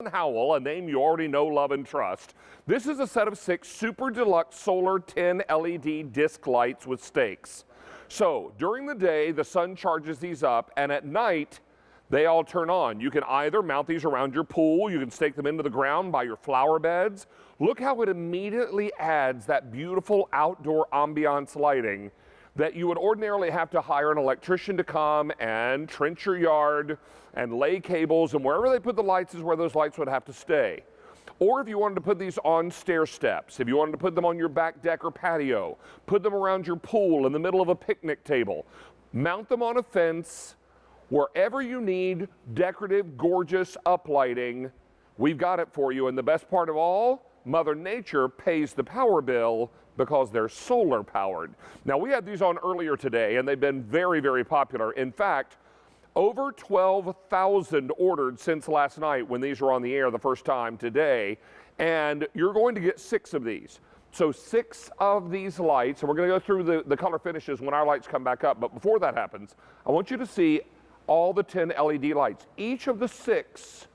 Howell, a name you already know, love, and trust. This is a set of 6 super deluxe solar 10 LED disc lights with stakes. So during the day, the sun charges these up, and at night, they all turn on. You can either mount these around your pool, you can stake them into the ground by your flower beds. Look how it immediately adds that beautiful outdoor ambiance lighting that you would ordinarily have to hire an electrician to come and trench your yard and lay cables, and wherever they put the lights is where those lights would have to stay. Or if you wanted to put these on stair steps, if you wanted to put them on your back deck or patio, put them around your pool in the middle of a picnic table, mount them on a fence, wherever you need decorative, gorgeous uplighting, we've got it for you. And the best part of all, Mother Nature pays the power bill because they're solar powered. Now, we had these on earlier today, and they've been very, very popular. In fact, over 12,000 ordered since last night when these were on the air the first time today, and you're going to get 6 of these. So 6 of these lights, and we're going to go through the color finishes when our lights come back up. But before that happens, I want you to see all the 10 LED lights. Each of the 6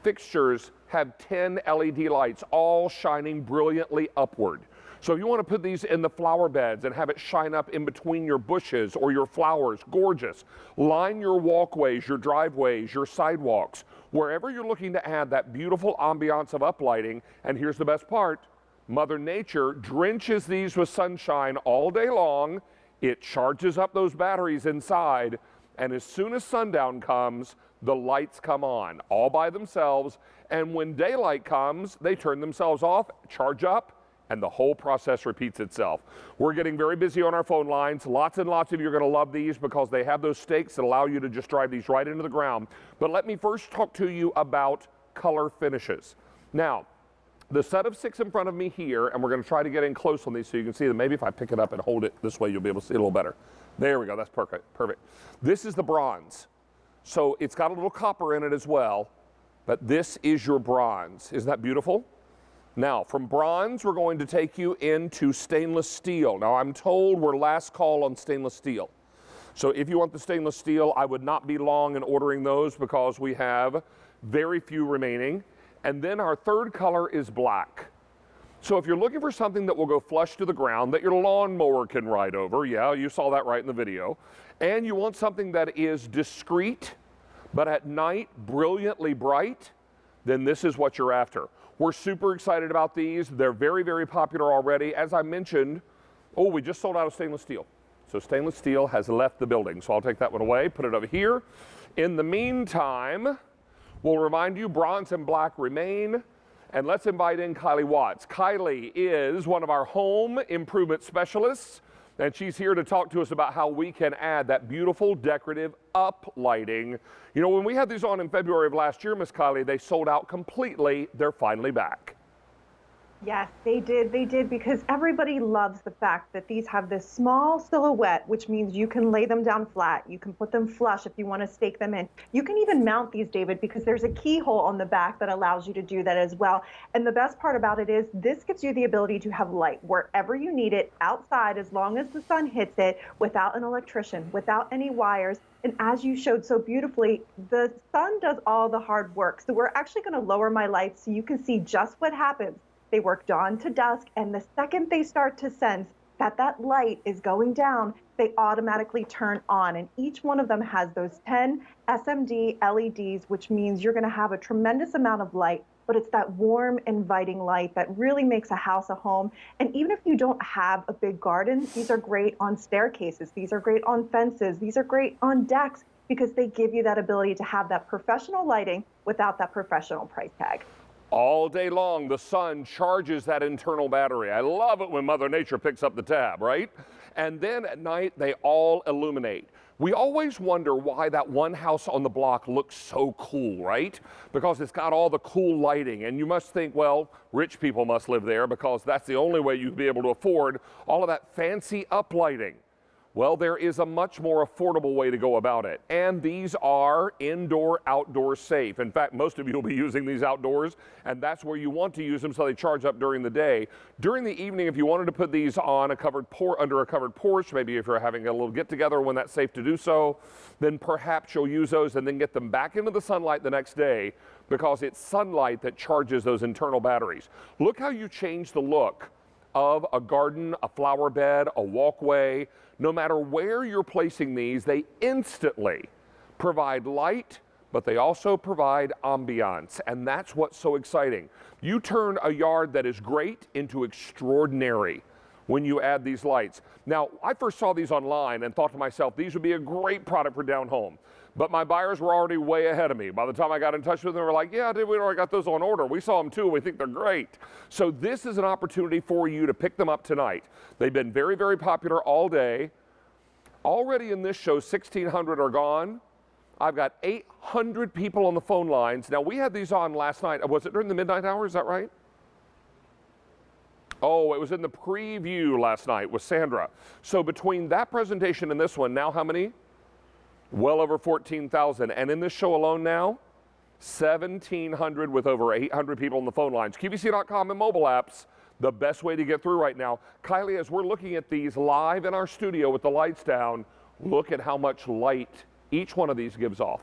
fixtures have 10 LED lights, all shining brilliantly upward. So if you want to put these in the flower beds and have it shine up in between your bushes or your flowers, gorgeous. Line your walkways, your driveways, your sidewalks, wherever you're looking to add that beautiful ambiance of uplighting. And here's the best part, Mother Nature drenches these with sunshine all day long. It charges up those batteries inside, and as soon as sundown comes, the lights come on all by themselves. And when daylight comes, they turn themselves off, charge up, and the whole process repeats itself. We're getting very busy on our phone lines. Lots and lots of you are going to love these because they have those stakes that allow you to just drive these right into the ground. But let me first talk to you about color finishes. Now, the set of 6 in front of me here, and we're going to try to get in close on these so you can see them. Maybe if I pick it up and hold it this way, you'll be able to see it a little better. There we go, that's perfect. This is the bronze. So it's got a little copper in it as well, but this is your bronze. Isn't that beautiful? Now, from bronze, we're going to take you into stainless steel. Now, I'm told we're last call on stainless steel. So if you want the stainless steel, I would not be long in ordering those because we have very few remaining. And then our third color is black. So if you're looking for something that will go flush to the ground, that your lawnmower can ride over, yeah, you saw that right in the video, and you want something that is discreet, but at night brilliantly bright, then this is what you're after. We're super excited about these. They're very, very popular already. As I mentioned, we just sold out of stainless steel. So stainless steel has left the building. So I'll take that one away, put it over here. In the meantime, we'll remind you bronze and black remain. And let's invite in Kylie Watts. Kylie is one of our home improvement specialists, and she's here to talk to us about how we can add that beautiful decorative uplighting. You know, when we had these on in February of last year, Miss Kylie, they sold out completely. They're finally back. Yes, they did, because everybody loves the fact that these have this small silhouette, which means you can lay them down flat. You can put them flush if you want to stake them in. You can even mount these, David, because there's a keyhole on the back that allows you to do that as well. And the best part about it is this gives you the ability to have light wherever you need it, outside, as long as the sun hits it, without an electrician, without any wires. And as you showed so beautifully, the sun does all the hard work. So we're actually going to lower my lights so you can see just what happens. They work dawn to dusk, and the second they start to sense that that light is going down, they automatically turn on. And each one of them has those 10 SMD LEDs, which means you're going to have a tremendous amount of light, but it's that warm, inviting light that really makes a house a home. And even if you don't have a big garden, these are great on staircases. These are great on fences. These are great on decks because they give you that ability to have that professional lighting without that professional price tag. All day long, the sun charges that internal battery. I love it when Mother Nature picks up the tab, right? And then at night, they all illuminate. We always wonder why that one house on the block looks so cool, right? Because it's got all the cool lighting. And you must think, well, rich people must live there because that's the only way you'd be able to afford all of that fancy uplighting. Well, there is a much more affordable way to go about it. And these are indoor, outdoor safe. In fact, most of you will be using these outdoors, and that's where you want to use them so they charge up during the day. During the evening, if you wanted to put these on under a covered porch, maybe if you're having a little get-together when that's safe to do so, then perhaps you'll use those and then get them back into the sunlight the next day, because it's sunlight that charges those internal batteries. Look how you change the look of a garden, a flower bed, a walkway. No matter where you're placing these, they instantly provide light, but they also provide ambiance, and that's what's so exciting. You turn a yard that is great into extraordinary when you add these lights. Now, I first saw these online and thought to myself, these would be a great product for down home. But my buyers were already way ahead of me. By the time I got in touch with them, they were like, yeah, we already got those on order. We saw them too. We think they're great. So this is an opportunity for you to pick them up tonight. They've been very, very popular all day. Already in this show, 1,600 are gone. I've got 800 people on the phone lines. Now, we had these on last night. Was it during the midnight hour? Is that right? Oh, it was in the preview last night with Sandra. So between that presentation and this one, now how many? Well over 14,000. And in this show alone now, 1,700 with over 800 people on the phone lines. QVC.com and mobile apps, the best way to get through right now. Kylie, as we're looking at these live in our studio with the lights down, look at how much light each one of these gives off.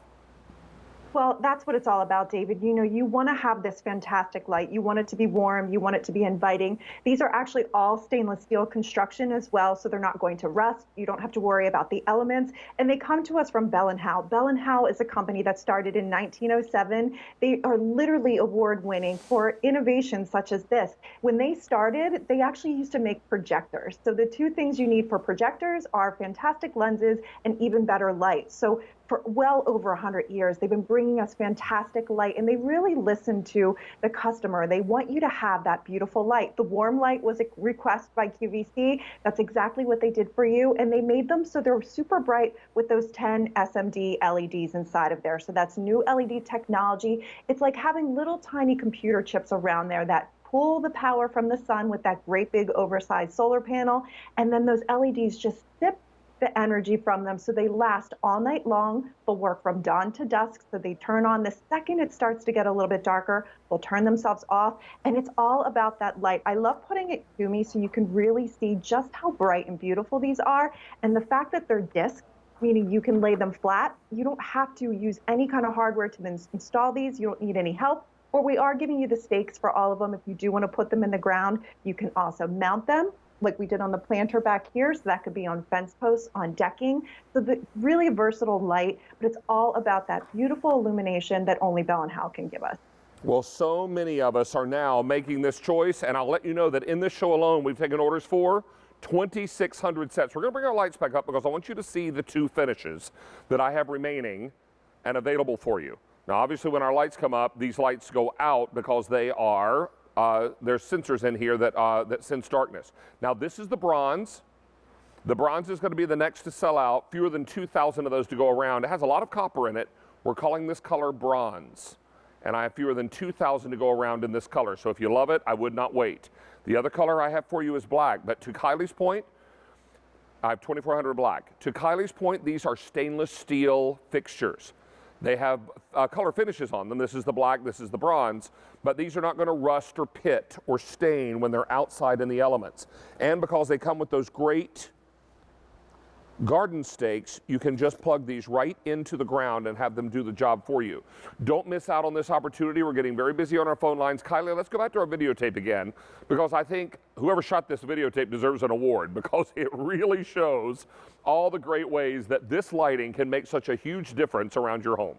Well, that's what it's all about, David. You know, you want to have this fantastic light. You want it to be warm. You want it to be inviting. These are actually all stainless steel construction as well, so they're not going to rust. You don't have to worry about the elements. And they come to us from Bell Howell. Bell Howell is a company that started in 1907. They are literally award-winning for innovations such as this. When they started, they actually used to make projectors. So the two things you need for projectors are fantastic lenses and even better light. So for well over 100 years, they've been bringing us fantastic light, and they really listen to the customer. They want you to have that beautiful light. The warm light was a request by QVC. That's exactly what they did for you, and they made them so they're super bright with those 10 SMD LEDs inside of there. So that's new LED technology. It's like having little tiny computer chips around there that pull the power from the sun with that great big oversized solar panel, and then those LEDs just sip the energy from them, so they last all night long. They'll work from dawn to dusk, so they turn on the second it starts to get a little bit darker. They'll turn themselves off, and it's all about that light. I love putting it to me so you can really see just how bright and beautiful these are, and the fact that they're discs, meaning you can lay them flat. You don't have to use any kind of hardware to install these. You don't need any help. Or we are giving you the stakes for all of them. If you do want to put them in the ground, you can also mount them like we did on the planter back here, so that could be on fence posts, on decking. So the really versatile light, but it's all about that beautiful illumination that only Bell Howell can give us. Well, so many of us are now making this choice, and I'll let you know that in this show alone, we've taken orders for 2,600 sets. We're going to bring our lights back up because I want you to see the two finishes that I have remaining and available for you. Now, obviously, when our lights come up, these lights go out because they are there's sensors in here that sense darkness. Now, this is the bronze. The bronze is going to be the next to sell out. Fewer than 2,000 of those to go around. It has a lot of copper in it. We're calling this color bronze. And I have fewer than 2,000 to go around in this color. So if you love it, I would not wait. The other color I have for you is black. But to Kylie's point, I have 2,400 black. To Kylie's point, these are stainless steel fixtures. They have color finishes on them. This is the black, this is the bronze, but these are not going to rust or pit or stain when they're outside in the elements. And because they come with those great garden stakes, you can just plug these right into the ground and have them do the job for you. Don't miss out on this opportunity. We're getting very busy on our phone lines. Kylie, let's go back to our videotape again, because I think whoever shot this videotape deserves an award, because it really shows all the great ways that this lighting can make such a huge difference around your home.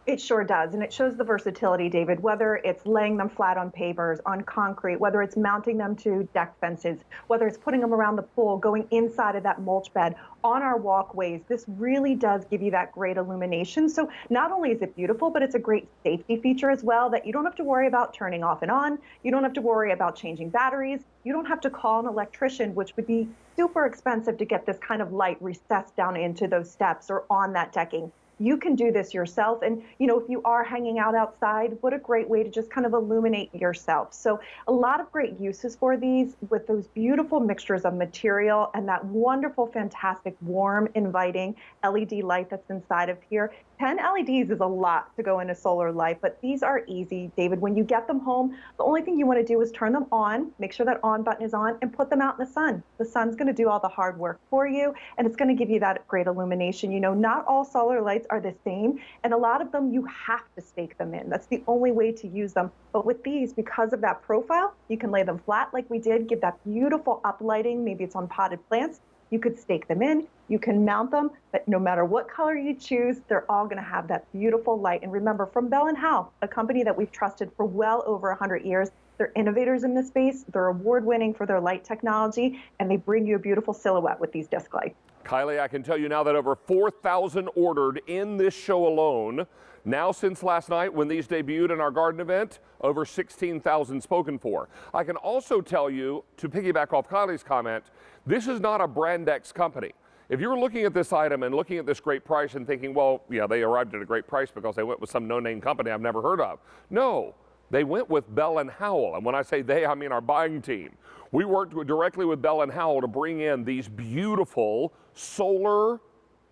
It sure does, and it shows the versatility, David, whether it's laying them flat on pavers, on concrete, whether it's mounting them to deck fences, whether it's putting them around the pool, going inside of that mulch bed, on our walkways. This really does give you that great illumination. So not only is it beautiful, but it's a great safety feature as well, that you don't have to worry about turning off and on. You don't have to worry about changing batteries. You don't have to call an electrician, which would be super expensive to get this kind of light recessed down into those steps or on that decking. You can do this yourself. And, if you are hanging out outside, what a great way to just kind of illuminate yourself. So a lot of great uses for these with those beautiful mixtures of material and that wonderful, fantastic, warm, inviting LED light that's inside of here. 10 LEDs is a lot to go in a solar light, but these are easy, David. When you get them home, the only thing you want to do is turn them on, make sure that on button is on, and put them out in the sun. The sun's going to do all the hard work for you, and it's going to give you that great illumination. Not all solar lights are the same, and a lot of them you have to stake them in. That's the only way to use them. But with these, because of that profile, you can lay them flat like we did, give that beautiful uplighting. Maybe it's on potted plants. You could stake them in, you can mount them, but no matter what color you choose, they're all going to have that beautiful light. And remember, from Bell Howell, a company that we've trusted for well over 100 years, they're innovators in this space, they're award-winning for their light technology, and they bring you a beautiful silhouette with these disc lights. Kylie, I can tell you now that over 4,000 ordered in this show alone. Now, since last night when these debuted in our garden event, over 16,000 spoken for. I can also tell you, to piggyback off Kylie's comment, this is not a brand X company. If you're looking at this item and looking at this great price and thinking, well, yeah, they arrived at a great price because they went with some no-name company I've never heard of. No, they went with Bell Howell. And when I say they, I mean our buying team. We worked directly with Bell Howell to bring in these beautiful solar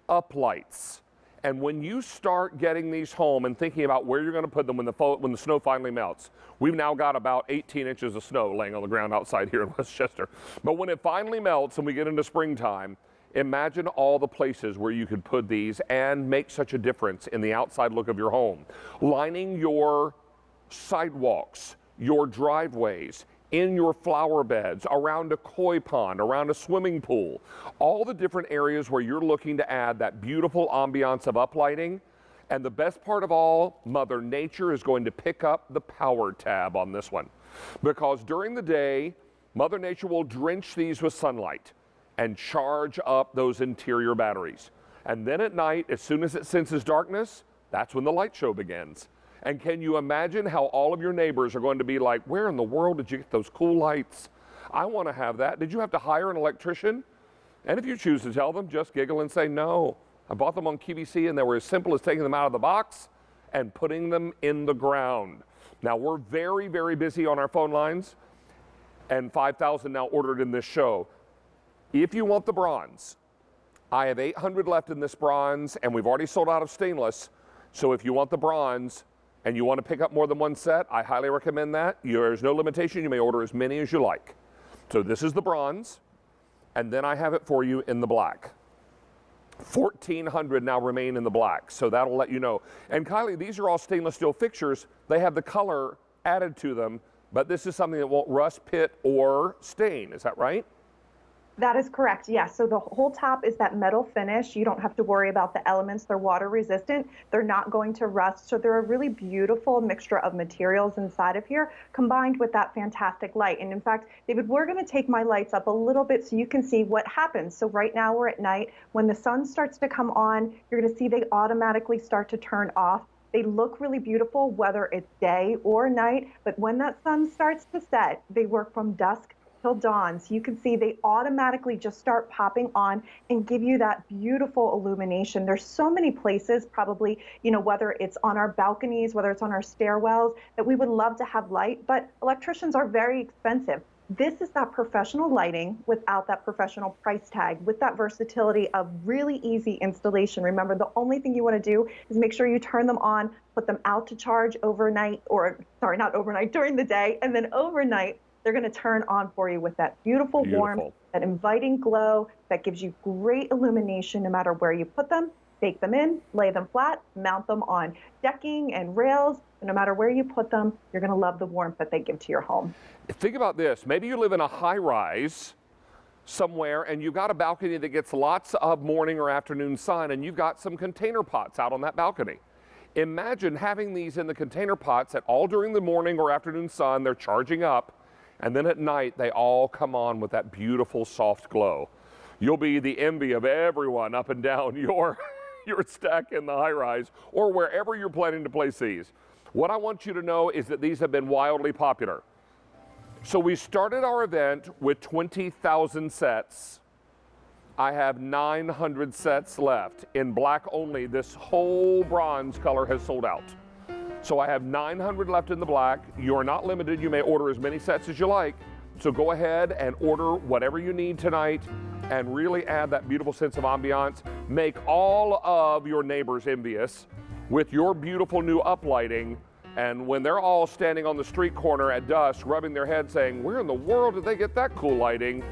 uplights. And when you start getting these home and thinking about where you're going to put them when the snow finally melts, we've now got about 18 inches of snow laying on the ground outside here in Westchester. But when it finally melts and we get into springtime, imagine all the places where you could put these and make such a difference in the outside look of your home. Lining your sidewalks, your driveways, in your flower beds, around a koi pond, around a swimming pool, all the different areas where you're looking to add that beautiful ambiance of uplighting. And the best part of all, Mother Nature is going to pick up the power tab on this one. Because during the day, Mother Nature will drench these with sunlight and charge up those interior batteries. And then at night, as soon as it senses darkness, that's when the light show begins. And can you imagine how all of your neighbors are going to be like, where in the world did you get those cool lights? I want to have that. Did you have to hire an electrician? And if you choose to tell them, just giggle and say, no, I bought them on QVC and they were as simple as taking them out of the box and putting them in the ground. Now we're very, very busy on our phone lines, and 5,000 now ordered in this show. If you want the bronze, I have 800 left in this bronze, and we've already sold out of stainless. So if you want the bronze, and you want to pick up more than one set, I highly recommend that. There's no limitation. You may order as many as you like. So this is the bronze, and then I have it for you in the black. 1,400 now remain in the black, so that'll let you know. And Kylie, these are all stainless steel fixtures. They have the color added to them, but this is something that won't rust, pit, or stain. Is that right? That is correct, yes. So the whole top is that metal finish. You don't have to worry about the elements. They're water resistant. They're not going to rust. So they're a really beautiful mixture of materials inside of here, combined with that fantastic light. And in fact, David, we're going to take my lights up a little bit so you can see what happens. So right now we're at night. When the sun starts to come on, you're going to see they automatically start to turn off. They look really beautiful, whether it's day or night. But when that sun starts to set, they work from dusk till dawn. So you can see they automatically just start popping on and give you that beautiful illumination. There's so many places, probably, whether it's on our balconies, whether it's on our stairwells, that we would love to have light, but electricians are very expensive. This is that professional lighting without that professional price tag, with that versatility of really easy installation. Remember, the only thing you want to do is make sure you turn them on, put them out to charge overnight, not overnight, during the day, and then overnight, they're going to turn on for you with that beautiful warmth, that inviting glow that gives you great illumination no matter where you put them. Take them in, lay them flat, mount them on decking and rails. And no matter where you put them, you're going to love the warmth that they give to your home. Think about this. Maybe you live in a high-rise somewhere and you've got a balcony that gets lots of morning or afternoon sun, and you've got some container pots out on that balcony. Imagine having these in the container pots that all during the morning or afternoon sun, they're charging up. And then at night, they all come on with that beautiful soft glow. You'll be the envy of everyone up and down your stack in the high-rise or wherever you're planning to place these. What I want you to know is that these have been wildly popular. So we started our event with 20,000 sets. I have 900 sets left. In black only, this whole bronze color has sold out. So I have 900 left in the black. You're not limited. You may order as many sets as you like. So go ahead and order whatever you need tonight and really add that beautiful sense of ambiance. Make all of your neighbors envious with your beautiful new uplighting. And when they're all standing on the street corner at dusk, rubbing their head saying, where in the world did they get that cool lighting?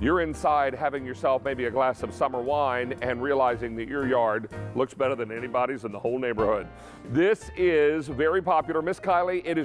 You're inside having yourself maybe a glass of summer wine and realizing that your yard looks better than anybody's in the whole neighborhood. This is very popular. Miss Kylie, it is